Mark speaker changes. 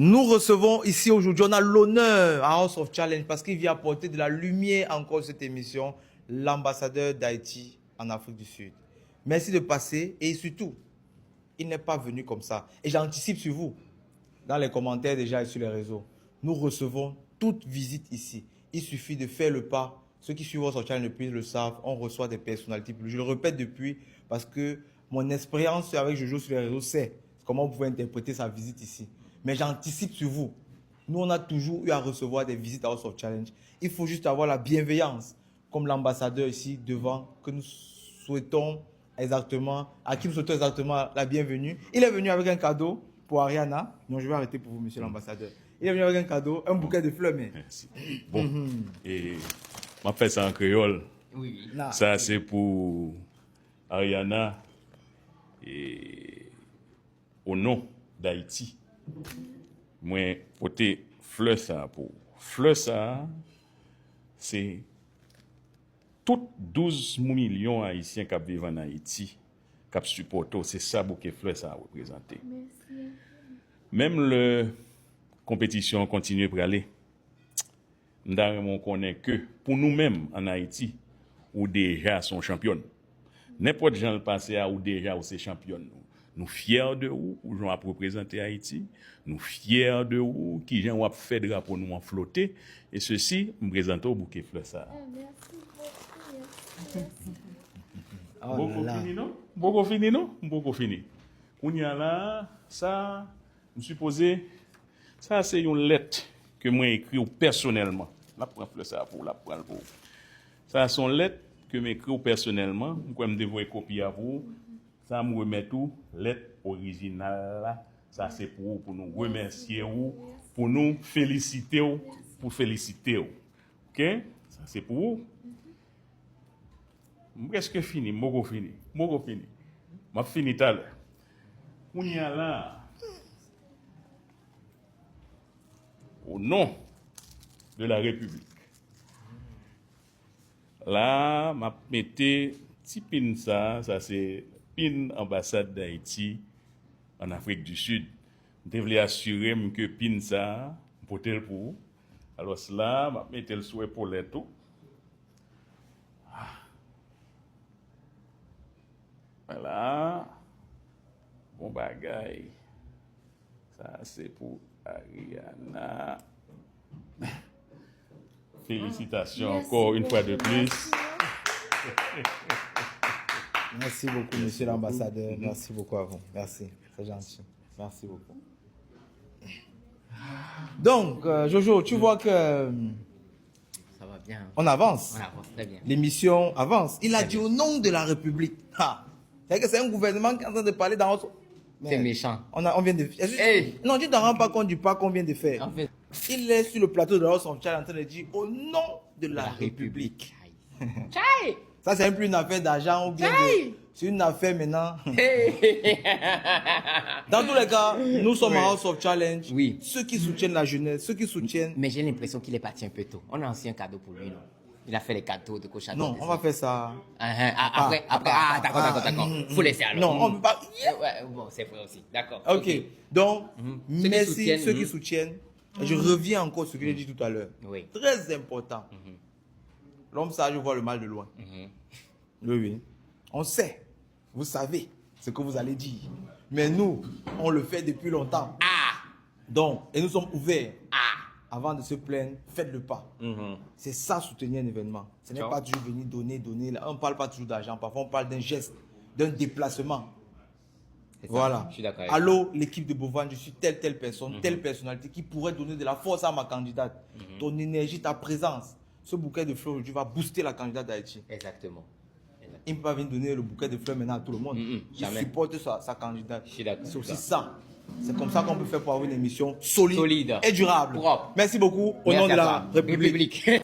Speaker 1: Nous recevons ici aujourd'hui, on a l'honneur à House of Challenge parce qu'il vient apporter de la lumière encore cette émission, l'ambassadeur d'Haïti en Afrique du Sud. Merci de passer et surtout, il n'est pas venu comme ça. Et j'anticipe sur vous, dans les commentaires déjà et sur les réseaux. Nous recevons toute visite ici. Il suffit de faire le pas. Ceux qui suivent House of Challenge depuis le savent, on reçoit des personnalités. Je le répète depuis parce que mon expérience avec Jojo sur les réseaux, c'est comment vous pouvez interpréter sa visite ici. Mais j'anticipe sur vous. Nous, on a toujours eu à recevoir des visites à House of Challenge. Il faut juste avoir la bienveillance, comme l'ambassadeur ici devant, que nous souhaitons exactement, à qui nous souhaitons exactement la bienvenue. Il est venu avec un cadeau pour Ariana. Non, je vais arrêter pour vous, monsieur l'ambassadeur. Il est venu avec un cadeau, un bouquet de fleurs. Mais...
Speaker 2: Merci. Bon, et m'a fait ça en créole.
Speaker 3: Oui.
Speaker 2: Ça, c'est pour Ariana et au nom d'Haïti. Moi, porter fleur ça pour. Fleur ça, c'est toutes 12 millions haïtiens qui vivent en Haïti, qui supportent. C'est ça bouquet fleur ça représenter.
Speaker 4: Merci.
Speaker 2: Même la compétition continue pour aller. On connaît que pour nous-mêmes en Haïti, ou déjà sont championnes. N'importe gens le passé à ou déjà ou c'est championne. Nous fiers de vous, ou gens à représenter Haïti. Nous fiers de vous, qui gens ont fait drapeau nous en flotter. Et ceci, me présente au bouquet fleur ça.
Speaker 4: Merci beaucoup.
Speaker 1: Oh
Speaker 2: Beaucoup
Speaker 1: là là.
Speaker 2: fini, non? Beaucoup fini, non? Beaucoup fini. On y a là, ça, je suppose, ça c'est une lettre que moi écrit personnellement. La prends fleur ça pour la prendre pour. Ça c'est une lettre que m'écrit personnellement, moi me dévoyer copie à vous. Ça me remet tout lettre originale là. Ça c'est pour nous remercier vous, pour nous féliciter vous, pour féliciter vous. OK? Ça c'est pour vous. Presque fini, beaucoup fini. M'a fini tout à l'heure. On y a là, au nom de la République. Là, m'a metté petit pin ça c'est pin ambassade d'Haïti en Afrique du Sud. Je voulais assurer que pin ça, porter pour. Alors cela, m'a metté le souhait pour les tout. Voilà. Bon bagay. Ça, c'est pour Ariana. Félicitations
Speaker 4: Merci
Speaker 2: encore une fois de
Speaker 4: beaucoup.
Speaker 2: plus.
Speaker 1: Merci beaucoup, monsieur l'ambassadeur. Merci beaucoup à vous. Merci. C'est gentil. Merci beaucoup. Donc, Jojo, tu vois que
Speaker 3: Ça va bien.
Speaker 1: on avance.
Speaker 3: On avance très bien.
Speaker 1: L'émission avance. Il a
Speaker 3: Très
Speaker 1: dit
Speaker 3: bien.
Speaker 1: au nom de la République. C'est-à-dire que c'est un gouvernement qui est en train de parler dans notre...
Speaker 3: C'est méchant.
Speaker 1: On vient de...
Speaker 3: Hey.
Speaker 1: Non, tu ne te rends pas compte du pas qu'on vient de faire.
Speaker 3: En fait,
Speaker 1: Il est sur le plateau de House of Challenge en train de dire au nom de la République.
Speaker 3: Chai!
Speaker 1: Ça, c'est même plus une affaire d'argent ou bien de... C'est une affaire maintenant. Dans tous les cas, nous sommes à House of Challenge.
Speaker 3: Oui.
Speaker 1: Ceux qui soutiennent la jeunesse, ceux qui soutiennent...
Speaker 3: Mais j'ai l'impression qu'il est parti un peu tôt. On a aussi un cadeau pour lui, non? Il a fait les cadeaux de coach.
Speaker 1: Non, on va faire ça.
Speaker 3: Après, d'accord. Faut laisser alors.
Speaker 1: Non, on ne peut pas...
Speaker 3: Ouais, bon, c'est vrai aussi. D'accord.
Speaker 1: Ok, donc,
Speaker 3: Ceux qui
Speaker 1: merci
Speaker 3: soutiennent,
Speaker 1: ceux qui soutiennent. Je reviens encore sur ce que j'ai dit tout à l'heure.
Speaker 3: Oui.
Speaker 1: Très important. L'homme sage voit le mal de loin. Oui, oui. On sait, vous savez ce que vous allez dire. Mais nous, on le fait depuis longtemps. Donc, et nous sommes ouverts. Avant de se plaindre, faites le pas. C'est ça, soutenir un événement. Ce n'est
Speaker 3: Ciao.
Speaker 1: pas toujours venir donner. Là. On ne parle pas toujours d'argent. Parfois, on parle d'un geste, d'un déplacement.
Speaker 3: C'est ça.
Speaker 1: Voilà.
Speaker 3: Je suis d'accord avec
Speaker 1: Allô, l'équipe de Bovan, je suis telle personne, telle personnalité qui pourrait donner de la force à ma candidate. Ton énergie, ta présence. Ce bouquet de fleurs aujourd'hui va booster la candidate d'Haïti.
Speaker 3: Exactement.
Speaker 1: Il ne peut pas venir donner le bouquet de fleurs maintenant à tout le monde. Il
Speaker 3: jamais.
Speaker 1: supporte sa candidate.
Speaker 3: Je suis d'accord.
Speaker 1: C'est aussi ça. C'est comme ça qu'on peut faire pour avoir une émission solide,
Speaker 3: Solide.
Speaker 1: et durable.
Speaker 3: Propre.
Speaker 1: Merci beaucoup au
Speaker 3: Merci
Speaker 1: nom de
Speaker 3: à
Speaker 1: la
Speaker 3: toi.
Speaker 1: République.
Speaker 3: République.